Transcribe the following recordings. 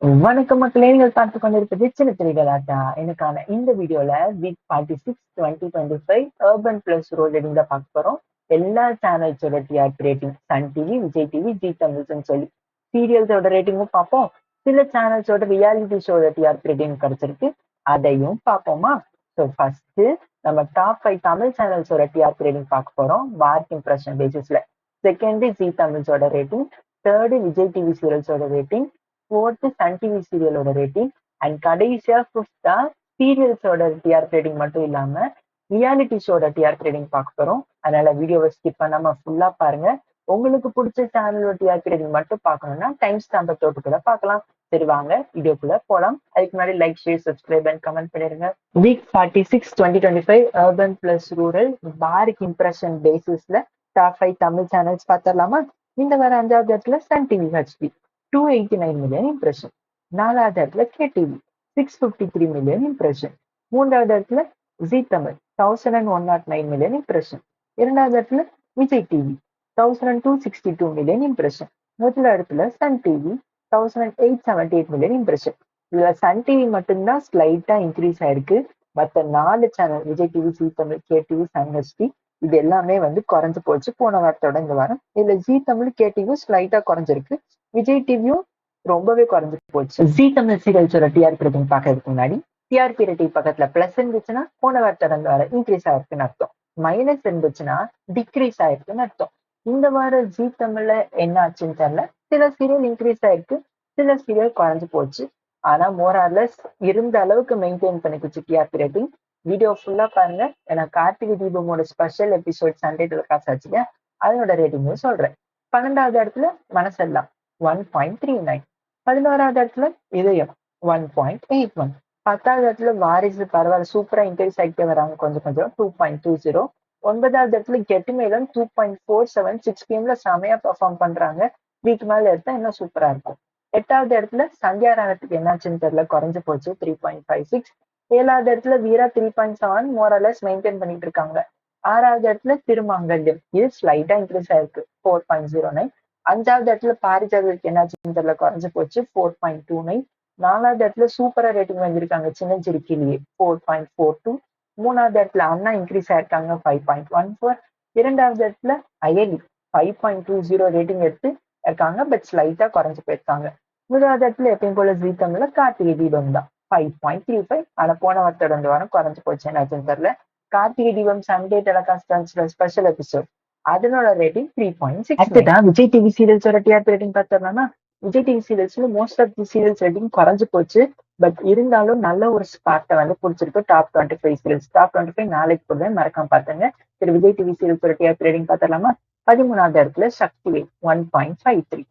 வணக்கம் மக்களே, நீங்கள் பார்த்து கொண்டிருப்பது சின்ன திரைகளாட்டா. எனக்கான இந்த வீடியோல வீக் 46 2025 அர்பன் பிளஸ் ரோல் ரெடிங்ல பார்க்க போறோம். எல்லா சேனல்ஸோட TRP rating, Sun TV, Vijay TV, Zee தமிழ்ஸ்ன்னு சொல்லி சீரியல்ஸோட ரேட்டிங்கும் பார்ப்போம். சில சேனல்ஸோட ரியாலிட்டி ஷோட டிஆர்பி ரேட்டிங் கிடைச்சிருக்கு, அதையும் பார்ப்போமா? ஸோ ஃபர்ஸ்ட் நம்ம டாப் 5 தமிழ் சேனல்ஸோட டிஆர்பி ரேட்டிங் பார்க்க போறோம் மார்க் இம்ப்ரெஷன் பேசிஸ்ல. செகண்ட் ஜி தமிழ்ஸோட ரேட்டிங், தேர்டு விஜய் டிவி சீரியல்ஸோட ரேட்டிங், ஃபோர்த் சன் டிவி சீரியலோட ரேட்டிங், அண்ட் கடைசியா ஃபிஃப்த்தா சீரியல்ஸோட டிஆர்பி ரேட்டிங் மட்டும் இல்லாம ரியாலிட்டி ஷோட டிஆர்பி ரேட்டிங் பார்க்க போறோம். அதனால வீடியோவை ஸ்கிப் பண்ணாம ஃபுல்லா பாருங்க. உங்களுக்கு பிடிச்ச சேனலோட டிஆர்பி ரேட்டிங் மட்டும் பார்க்கணும்னா டைம் ஸ்டாம்பை தொட்டு கூட பார்க்கலாம். சரி வாங்க வீடியோக்குள்ள போலாம். அதுக்கு முன்னாடி like, share, subscribe and comment பண்ணிருங்க. Week 46 2025 urban plus rural mark impression பேசிஸ்ல டாப் 5 தமிழ் சேனல்ஸ் பார்த்துடலாமா? இந்த வர 5வது இடத்துல Sun TV HD 289 million impression. 4வது இடத்துல கேடிவி 653 million impression. 3வது இடத்துல ஜி தமிழ் 1109 million impression. 2வது இடத்துல விஜய் டிவி 1262 million impression. முதல் இடத்துல சன் டிவி 1878 million impression. இதுல சன் டிவி மட்டும்தான் ஸ்லைட்டா இன்க்ரீஸ் ஆயிருக்கு. மற்ற 4 channel Vijay TV, Zee Tamil, KTV, Sun HD இது எல்லாமே குறைஞ்சு போச்சு போன வாரத்தோட இந்த வாரம். இதுல ஜி தமிழ், கேடிவியும் ஸ்லைட்டா குறைஞ்சிருக்கு. விஜய் டிவியும் ரொம்பவே குறைஞ்சு போச்சு. ஜி தமிழ் சீரியல்ஸோட டிஆர்பி ரேட்டிங் பார்க்கறதுக்கு முன்னாடி டிஆர்பி ரேட்டிங் பக்கத்துல பிளஸ் இருந்துச்சுன்னா போன வாரத்தோட இந்த வாரம் இன்க்ரீஸ் ஆயிருக்குன்னு அர்த்தம். மைனஸ் இருந்துச்சுன்னா டிக்ரீஸ் ஆயிருக்குன்னு அர்த்தம். இந்த வாரம் ஜி தமிழ்ல என்ன ஆச்சுன்னு தெரியல. சில சீரியல் இன்க்ரீஸ் ஆயிருக்கு, சில சீரியல் குறைஞ்சு போச்சு. ஆனா மோரார்லெஸ் இருந்த அளவுக்கு மெயின்டைன் பண்ணிக்குச்சு டிஆர்பி ரேட்டிங். வீடியோ ஃபுல்லா பாருங்க. ஏன்னா கார்த்திகை தீபமோட ஸ்பெஷல் எபிசோட் சண்டே டெலிகாஸ்ட் ஆச்சுங்க, அதனோட ரேட்டிங்கும் சொல்றேன். 12வது இடத்துல மனசெல்லாம் 1.39. 11வது இடத்துல இதயம் 1.81. 10வது இடத்துல வாரிசு பரவாயில்ல சூப்பரா இன்க்ரீஸ் ஆகிட்டே வராங்க கொஞ்சம் கொஞ்சம் 2.20. 9வது இடத்துல கெட்டுமேலம் 2.47. 6 PM செமையா பெர்ஃபார்ம் பண்றாங்க. வீக் மேல எடுத்தா இன்னும் சூப்பரா இருக்கும். 8வது இடத்துல சந்தியா ராணத்துக்கு என்னாச்சுன்னு தெரியல, குறைஞ்சு போச்சு 3.56. 7வது இடத்துல வீரா 3.7 மோரலஸ் மெயின்டைன் பண்ணிட்டு இருக்காங்க. 6வது இடத்துல திருமாங்கல்யம் இது ஸ்லைட்டா இன்க்ரீஸ் ஆயிருக்கு 4.09. 5வது இடத்துல பாரிஜாதத்துக்கு என்னாச்சுன்னு தெரியல, குறைஞ்சு போச்சு 4.29. 4வது இடத்துல சூப்பரா ரேட்டிங் வாங்கியிருக்காங்க சின்னஞ்சிறுக்கிலேயே 4.42. 3வது இடத்துல அண்ணா இன்க்ரீஸ் ஆயிருக்காங்க 5.14. 2வது இடத்துல அயலி 5.20 ரேட்டிங் எடுத்து இருக்காங்க, பட் ஸ்லைட்டா குறைஞ்சு போயிருக்காங்க. 3வது இடத்துல எப்பயும் போல ஜி தமிழ்ல கார்த்திகை தீபம் தான் 5.35. ஆனா போன வாரத்தோட 2 வாரம் குறைஞ்சு போச்சு என்னாச்சுன்னு தெரியல. Karthigai Deepam Sunday telecast special episode அதனோட ரேட்டிங் 3.6. அடுத்ததான் விஜய் டிவி சீரியல்ஸோட டிஆர்பி ரேட்டிங் பார்த்தோம்னா விஜய் டிவி சீரியல்ஸ்ல most of the serials rating குறைஞ்சு போச்சு. பட் இருந்தாலும் நல்ல ஒரு ஸ்பாட்டை பிடிச்சிருக்கு. Top 25 serials. டாப் 25 நாளைக்கு போடுவேன், மறக்காம பாத்துங்க. சரி விஜய் டிவி சீரியல்ஸோட டிஆர்பி ரேட்டிங் பார்த்தலாமா? 13வது இடத்துல சக்திவே 1.53.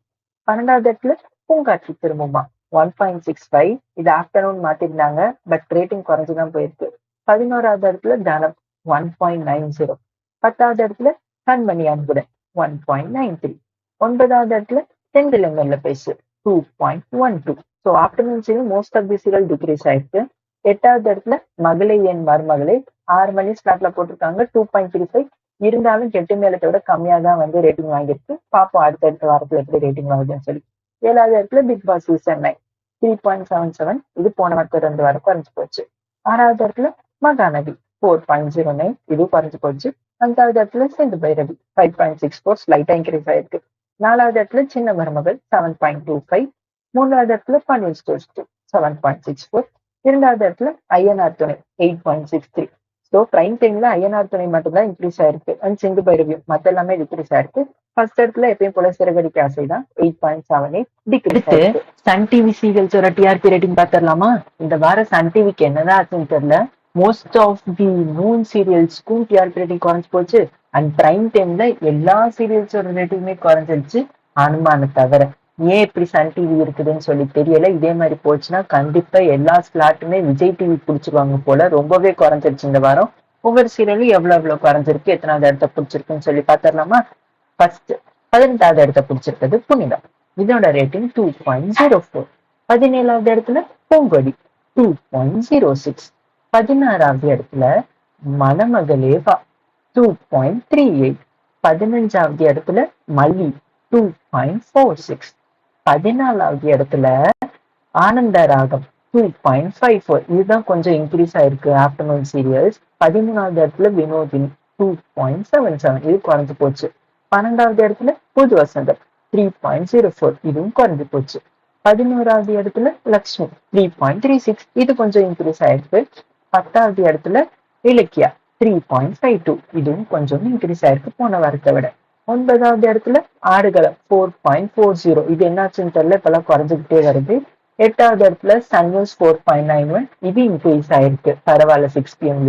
12வது இடத்துல பூங்காட்சி திரும்புமா 1.65. இது ஆஃப்டர்நூன் மாத்திருந்தாங்க, பட் ரேட்டிங் குறைஞ்சுதான் போயிருக்கு. 11வது இடத்துல தனம் 1.90. 10வது இடத்துல கண்மணி அன்புடன் 1.93. 9வது இடத்துல செந்திலங்கல்ல பேசு 2.12. So afternoon serial most of the serial decrease ஆயிருக்கு. 8வது இடத்துல மகளே என் மருமகளே 6 மணி ஸ்லாட்ல போட்டிருக்காங்க 2.35. இருந்தாலும் கெட்டு மேலத்தை விட கம்மியா தான் ரேட்டிங் வாங்கியிருக்கு. பாப்போம் அடுத்தடுத்த வாரத்துல எப்படி ரேட்டிங் வாங்குதுன்னு சொல்லி. 7வது இடத்துல பிக் பாஸ் சீசன் 9 3.77. இது போன வாரத்தோட 2 வாரம் குறைஞ்சு போச்சு. 6வது இடத்துல மகாநதி 4.09. இது குறைஞ்சு போச்சு. 5வது இடத்துல சிந்து பைரவி 5.64 ஸ்லைட்டா இன்க்ரீஸ் ஆயிருக்கு. 4வது இடத்துல சின்ன மருமகள் 7.25. 3வது இடத்துல பாண்டியன் ஸ்டோர்ஸ் 7.64. 2வது இடத்துல ஐயனார் துணை 8.63. ஸோ பிரைம் டைம்ல ஐயனார் துணை மட்டும்தான் இன்க்ரீஸ் ஆயிருக்கு. அண்ட் சிந்து பைரவியும் மத்த எல்லாமே டிக்ரீஸ் ஆயிருக்கு. ஃபர்ஸ்ட் இடத்துல எப்பயும் போல சிறகடிக்க ஆசை தான் 8.78 டிக்ரீஸ் ஆயிருக்கு. சன் டிவி சீரியல்ஸோட டிஆர்பி ரேட்டிங் பாத்திரலாமா? இந்த வாரம் சன் டிவிக்கு என்னதான் ஆச்சுன்னு தெரியல. மோஸ்ட் ஆஃப் தி நூன் சீரியல்ஸ்க்கும் டிஆர்பி ரேட்டிங் குறைஞ்சு போச்சு. அண்ட் பிரைம் டைம்ல எல்லா சீரியல்ஸோட ரேட்டிங்குமே குறைஞ்சிருச்சு, அனுமான தவிர. ஏன் இப்படி சன் டிவி இருக்குதுன்னு சொல்லி தெரியல. இதே மாதிரி போச்சுன்னா கண்டிப்பா எல்லா ஸ்லாட்டுமே விஜய் டிவி பிடிச்சிருவாங்க போல. ரொம்பவே குறைஞ்சிருச்சு இந்த வாரம். ஒவ்வொரு சீரியலும் எவ்வளவு குறைஞ்சிருக்கு, எத்தனாவது இடத்த பிடிச்சிருக்குன்னு சொல்லி பாத்திரலாமா? ஃபர்ஸ்ட் 18வது இடத்த பிடிச்சிருக்கிறது புனிதம். இதோட ரேட்டிங் 2.04. 17வது இடத்துல பூங்கொடி 2.06. 16வது இடத்துல மணமகளேவா 2.38. 15வது இடத்துல மல்லி 2.46. 14வது இடத்துல ஆனந்த ராகம் 2.54. இதுதான் கொஞ்சம் இன்க்ரீஸ் ஆயிருக்கு ஆஃப்டர்நூன் சீரியல்ஸ். 13வது இடத்துல வினோதினி 2.77. இது குறைஞ்சு போச்சு. 12வது இடத்துல புது வசந்தம் 3.04. இதுவும் குறைஞ்சு போச்சு. 11வது இடத்துல லக்ஷ்மி 3.36. இது கொஞ்சம் இன்க்ரீஸ் ஆயிருக்கு. 10வது இடத்துல இலக்கியா 3.52. இதுவும் கொஞ்சம் இன்க்ரீஸ் ஆயிருக்கு போன வாரத்தை விட. 9வது இடத்துல ஆடுகளம் 4.40. இது என்னாச்சுன்னு தெரியல, இப்பெல்லாம் குறைஞ்சுக்கிட்டே வருது. 8வது இடத்துல சன் நியூஸ் 4.91. இது இன்க்ரீஸ் ஆயிருக்கு, பரவாயில்ல 6 PM.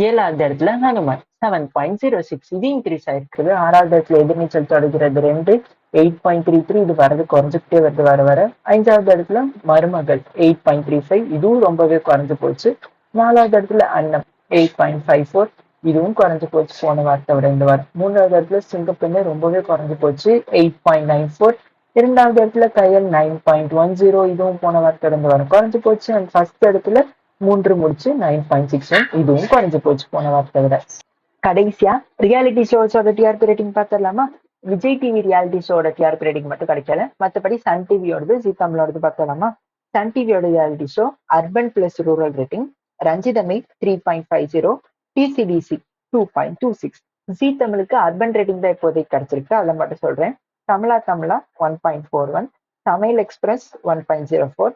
7வது இடத்துல ஹனுமான் 7.06. இது இன்க்ரீஸ் ஆயிருக்குது. 6வது இடத்துல எதிர்நீச்சல் தொடர்கிறது 2 8.33. இது வரது குறைஞ்சுக்கிட்டே வருது வர வர. 5வது இடத்துல மருமகள் 8.35. இதுவும் ரொம்பவே குறைஞ்சு போச்சு. 4வது இடத்துல அன்னம் 8.54. இதுவும் குறைஞ்சு போச்சு போன வாரத்தை விட இந்த வாரம். 3வது இடத்துல சிங்கப்பெண்ணு ரொம்பவே குறைஞ்சு போச்சு 8.94. 2வது இடத்துல கையல் 9.10. இதுவும் போன வாரத்தை இந்த வாரம் குறைஞ்சு போச்சு. அண்ட் ஃபர்ஸ்ட் இடத்துல 3 முடிச்சு 9.61. இதுவும் குறைஞ்சு போச்சு போன வாரத்தை விட. கடைசியா ரியாலிட்டி ஷோஸோட டிஆர்பி ரேட்டிங் பார்த்துடலாமா? விஜய் டிவி ரியாலிட்டி ஷோட டிஆர்பி ரேட்டிங் மட்டும் கிடைக்கல, மற்றபடி சன் டிவியோடது ஜி தமிழோடது பார்க்கலாமா? சன் டிவியோட reality show urban plus rural rating Ranjithame 3.50, டிசிடிசி 2.26. ஜி தமிழுக்கு அர்பன் ரேட்டிங் தான் இப்போதைக்கு கிடைச்சிருக்கு, அதை மட்டும் சொல்றேன். தமிழா 1.41, சமையல் எக்ஸ்பிரஸ் 1.04,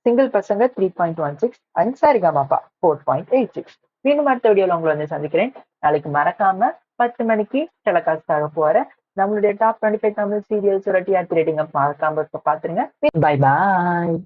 சிங்கிள் பசங்க 3.16 அண்ட் சரிகமாப்பா 4.86. மீண்டும் அடுத்த வீடியோல உங்களை வந்து சந்திக்கிறேன். நாளைக்கு மறக்காம 10 மணிக்கு டெலகாஸ்ட் ஆக போற நம்மளுடைய டாப் 25 தமிழ் சீரியல்ஸோட டிஆர்பி ரேட்டிங்க மறக்காம பாத்துருங்க. பை பாய்.